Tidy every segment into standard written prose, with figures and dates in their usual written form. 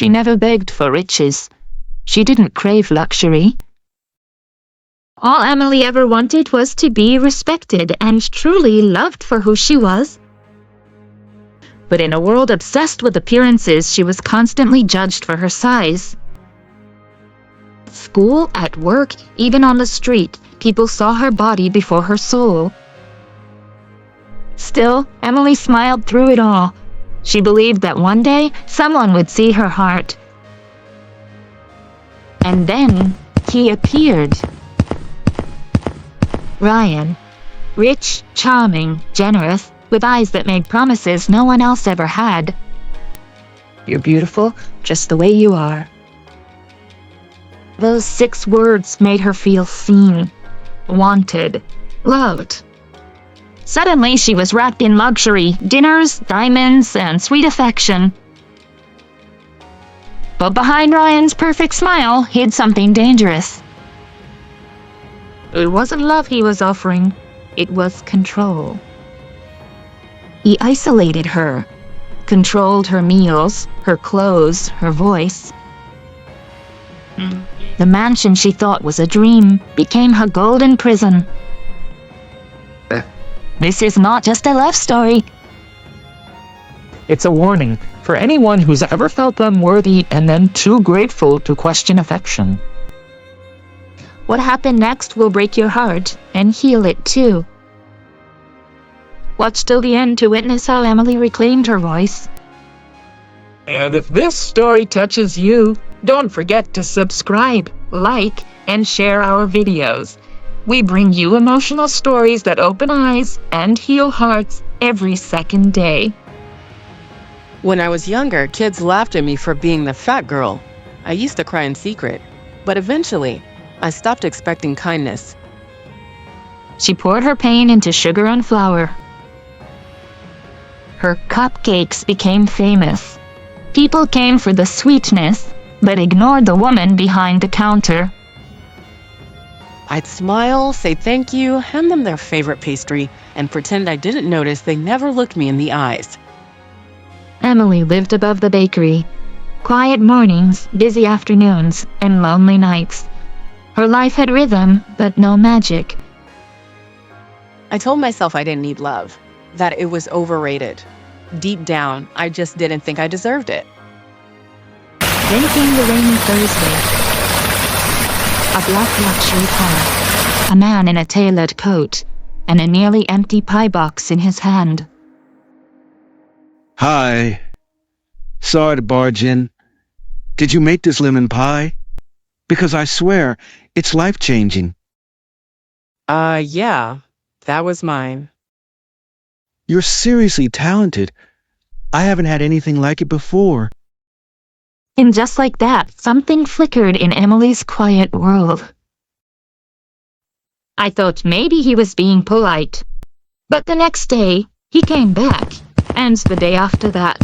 She never begged for riches. She didn't crave luxury. All Emily ever wanted was to be respected and truly loved for who she was. But in a world obsessed with appearances, she was constantly judged for her size. At school, at work, even on the street, people saw her body before her soul. Still, Emily smiled through it all. She believed that one day someone would see her heart. And then he appeared. Ryan. Rich, charming, generous, with eyes that made promises no one else ever had. You're beautiful, just the way you are. Those 6 words made her feel seen, wanted, loved. Suddenly she was wrapped in luxury, dinners, diamonds, and sweet affection. But behind Ryan's perfect smile hid something dangerous. It wasn't love he was offering, it was control. He isolated her, controlled her meals, her clothes, her voice. The mansion she thought was a dream became her golden prison. This is not just a love story. It's a warning for anyone who's ever felt unworthy and then too grateful to question affection. What happened next will break your heart and heal it too. Watch till the end to witness how Emily reclaimed her voice. And if this story touches you, don't forget to subscribe, like, and share our videos. We bring you emotional stories that open eyes and heal hearts every second day. When I was younger, kids laughed at me for being the fat girl. I used to cry in secret, but eventually, I stopped expecting kindness. She poured her pain into sugar and flour. Her cupcakes became famous. People came for the sweetness, but ignored the woman behind the counter. I'd smile, say thank you, hand them their favorite pastry, and pretend I didn't notice they never looked me in the eyes. Emily lived above the bakery. Quiet mornings, busy afternoons, and lonely nights. Her life had rhythm, but no magic. I told myself I didn't need love, that it was overrated. Deep down, I just didn't think I deserved it. Then came the rainy Thursday. A black luxury car, a man in a tailored coat, and a nearly empty pie box in his hand. Hi. Sorry to barge in. Did you make this lemon pie? Because I swear, it's life-changing. Yeah, that was mine. You're seriously talented. I haven't had anything like it before. And just like that, something flickered in Emily's quiet world. I thought maybe he was being polite. But the next day, he came back, and the day after that.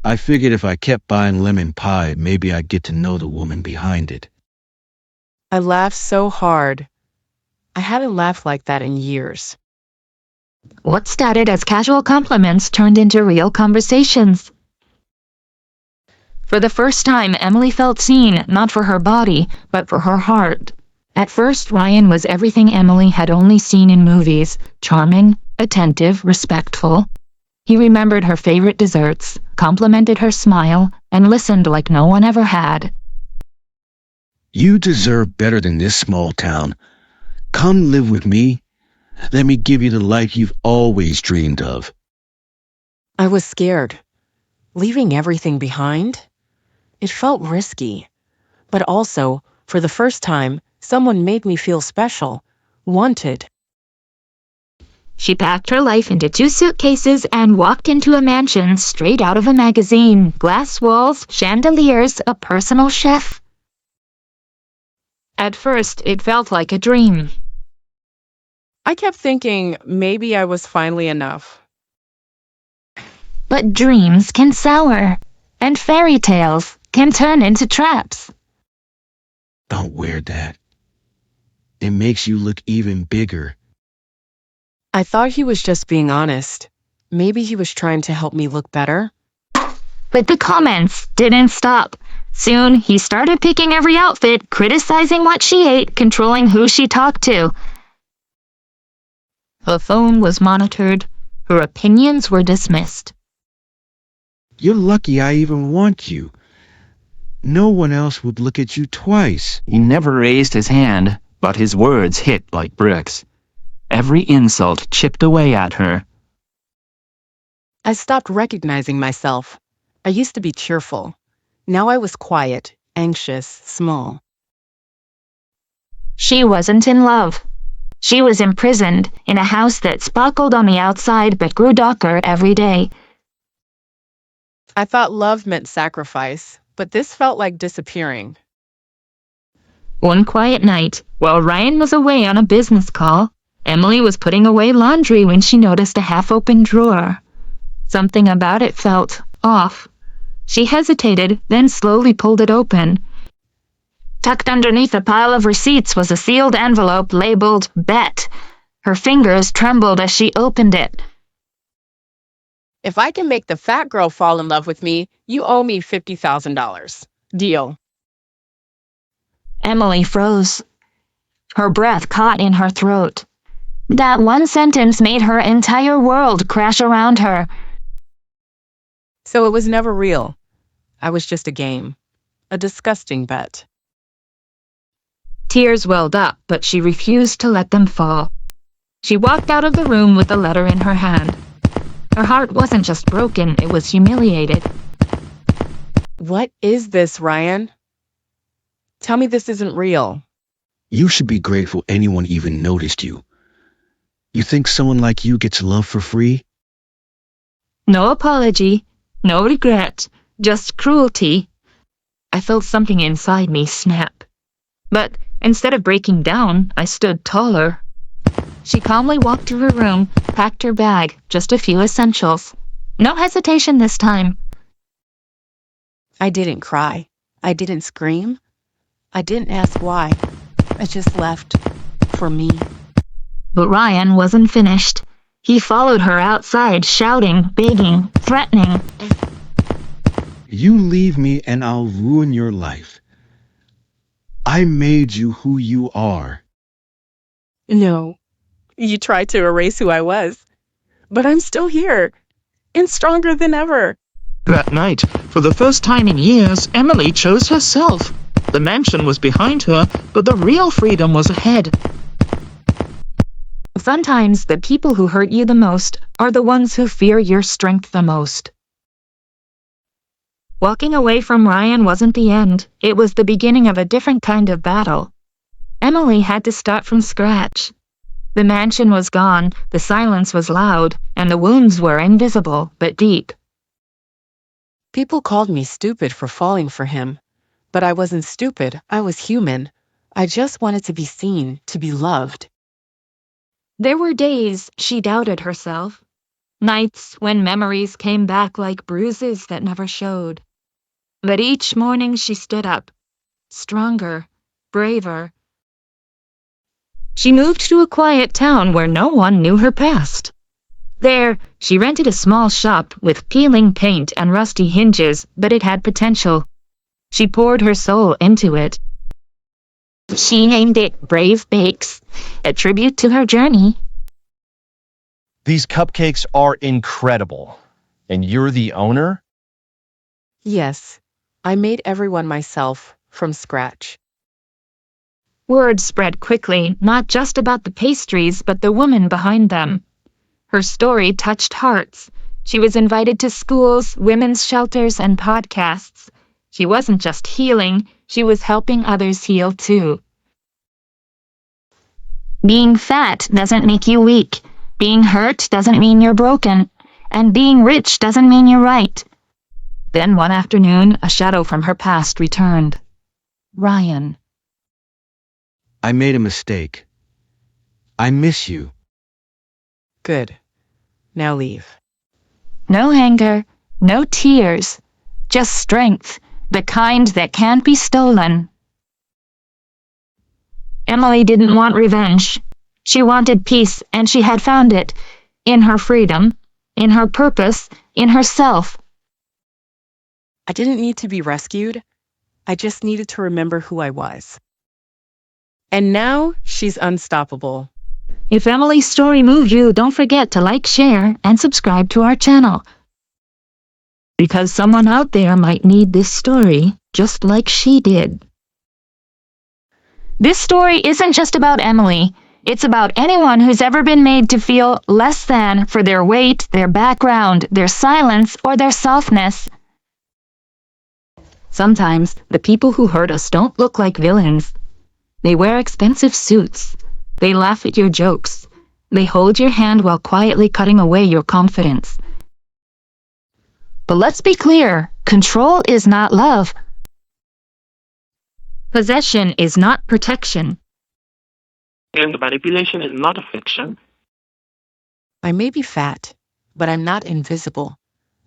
I figured if I kept buying lemon pie, maybe I'd get to know the woman behind it. I laughed so hard. I hadn't laughed like that in years. What started as casual compliments turned into real conversations. For the first time, Emily felt seen, not for her body, but for her heart. At first, Ryan was everything Emily had only seen in movies: charming, attentive, respectful. He remembered her favorite desserts, complimented her smile, and listened like no one ever had. You deserve better than this small town. Come live with me. Let me give you the life you've always dreamed of. I was scared. Leaving everything behind? It felt risky. But also, for the first time, someone made me feel special, wanted. She packed her life into 2 suitcases and walked into a mansion straight out of a magazine. Glass walls, chandeliers, a personal chef. At first, it felt like a dream. I kept thinking maybe I was finally enough. But dreams can sour, and fairy tales can turn into traps. Don't wear that. It makes you look even bigger. I thought he was just being honest. Maybe he was trying to help me look better. But the comments didn't stop. Soon, he started picking every outfit, criticizing what she ate, controlling who she talked to. Her phone was monitored. Her opinions were dismissed. You're lucky I even want you. No one else would look at you twice. He never raised his hand, but his words hit like bricks. Every insult chipped away at her. I stopped recognizing myself. I used to be cheerful. Now I was quiet, anxious, small. She wasn't in love. She was imprisoned in a house that sparkled on the outside but grew darker every day. I thought love meant sacrifice, but this felt like disappearing. One quiet night, while Ryan was away on a business call, Emily was putting away laundry when she noticed a half-open drawer. Something about it felt off. She hesitated, then slowly pulled it open. Tucked underneath a pile of receipts was a sealed envelope labeled Bet. Her fingers trembled as she opened it. If I can make the fat girl fall in love with me, you owe me $50,000. Deal. Emily froze. Her breath caught in her throat. That one sentence made her entire world crash around her. So it was never real. I was just a game. A disgusting bet. Tears welled up, but she refused to let them fall. She walked out of the room with the letter in her hand. Her heart wasn't just broken, it was humiliated. What is this, Ryan? Tell me this isn't real. You should be grateful anyone even noticed you. You think someone like you gets love for free? No apology, no regret, just cruelty. I felt something inside me snap. But instead of breaking down, I stood taller. She calmly walked to her room, packed her bag, just a few essentials. No hesitation this time. I didn't cry. I didn't scream. I didn't ask why. I just left. For me. But Ryan wasn't finished. He followed her outside, shouting, begging, threatening. You leave me and I'll ruin your life. I made you who you are. No. You tried to erase who I was. But I'm still here. And stronger than ever. That night, for the first time in years, Emily chose herself. The mansion was behind her, but the real freedom was ahead. Sometimes the people who hurt you the most are the ones who fear your strength the most. Walking away from Ryan wasn't the end. It was the beginning of a different kind of battle. Emily had to start from scratch. The mansion was gone, the silence was loud, and the wounds were invisible but deep. People called me stupid for falling for him. But I wasn't stupid. I was human. I just wanted to be seen, to be loved. There were days she doubted herself. Nights when memories came back like bruises that never showed. But each morning she stood up, stronger, braver. She moved to a quiet town where no one knew her past. There, she rented a small shop with peeling paint and rusty hinges, but it had potential. She poured her soul into it. She named it Brave Bakes, a tribute to her journey. These cupcakes are incredible. And you're the owner? Yes, I made everyone myself, from scratch. Word spread quickly, not just about the pastries, but the woman behind them. Her story touched hearts. She was invited to schools, women's shelters, and podcasts. She wasn't just healing, she was helping others heal too. Being fat doesn't make you weak. Being hurt doesn't mean you're broken. And being rich doesn't mean you're right. Then one afternoon, a shadow from her past returned. Ryan. I made a mistake. I miss you. Good. Now leave. No anger, no tears, just strength, the kind that can't be stolen. Emily didn't want revenge. She wanted peace, and she had found it. In her freedom, in her purpose, in herself. I didn't need to be rescued. I just needed to remember who I was. And now she's unstoppable. If Emily's story moved you, don't forget to like, share, and subscribe to our channel. Because someone out there might need this story just like she did. This story isn't just about Emily. It's about anyone who's ever been made to feel less than for their weight, their background, their silence, or their softness. Sometimes the people who hurt us don't look like villains. They wear expensive suits. They laugh at your jokes. They hold your hand while quietly cutting away your confidence. But let's be clear, control is not love. Possession is not protection. And manipulation is not affection. I may be fat, but I'm not invisible.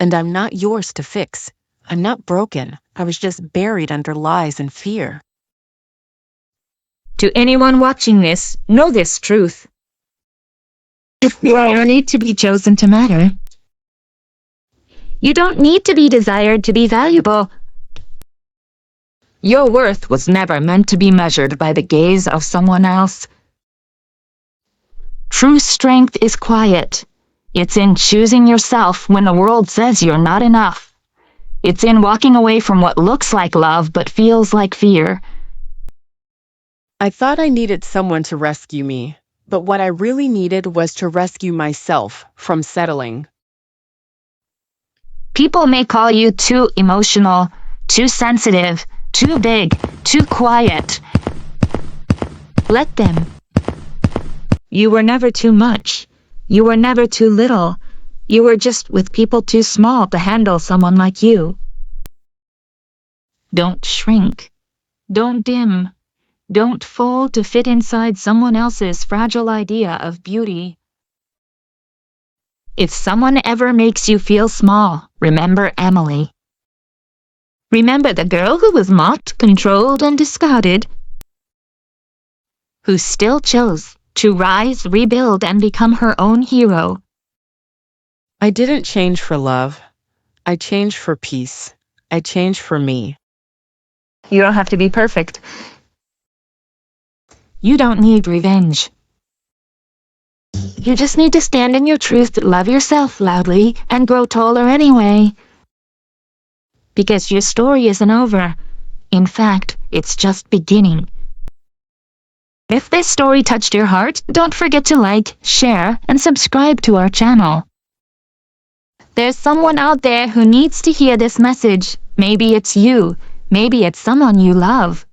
And I'm not yours to fix. I'm not broken. I was just buried under lies and fear. To anyone watching this, know this truth. If you are worthy to be chosen to matter, you don't need to be desired to be valuable. Your worth was never meant to be measured by the gaze of someone else. True strength is quiet. It's in choosing yourself when the world says you're not enough. It's in walking away from what looks like love but feels like fear. I thought I needed someone to rescue me, but what I really needed was to rescue myself from settling. People may call you too emotional, too sensitive, too big, too quiet. Let them. You were never too much. You were never too little. You were just with people too small to handle someone like you. Don't shrink. Don't dim. Don't fold to fit inside someone else's fragile idea of beauty. If someone ever makes you feel small, remember Emily. Remember the girl who was mocked, controlled, and discarded, who still chose to rise, rebuild, and become her own hero. I didn't change for love. I changed for peace. I changed for me. You don't have to be perfect. You don't need revenge. You just need to stand in your truth, love yourself loudly, and grow taller anyway. Because your story isn't over. In fact, it's just beginning. If this story touched your heart, don't forget to like, share, and subscribe to our channel. There's someone out there who needs to hear this message. Maybe it's you. Maybe it's someone you love.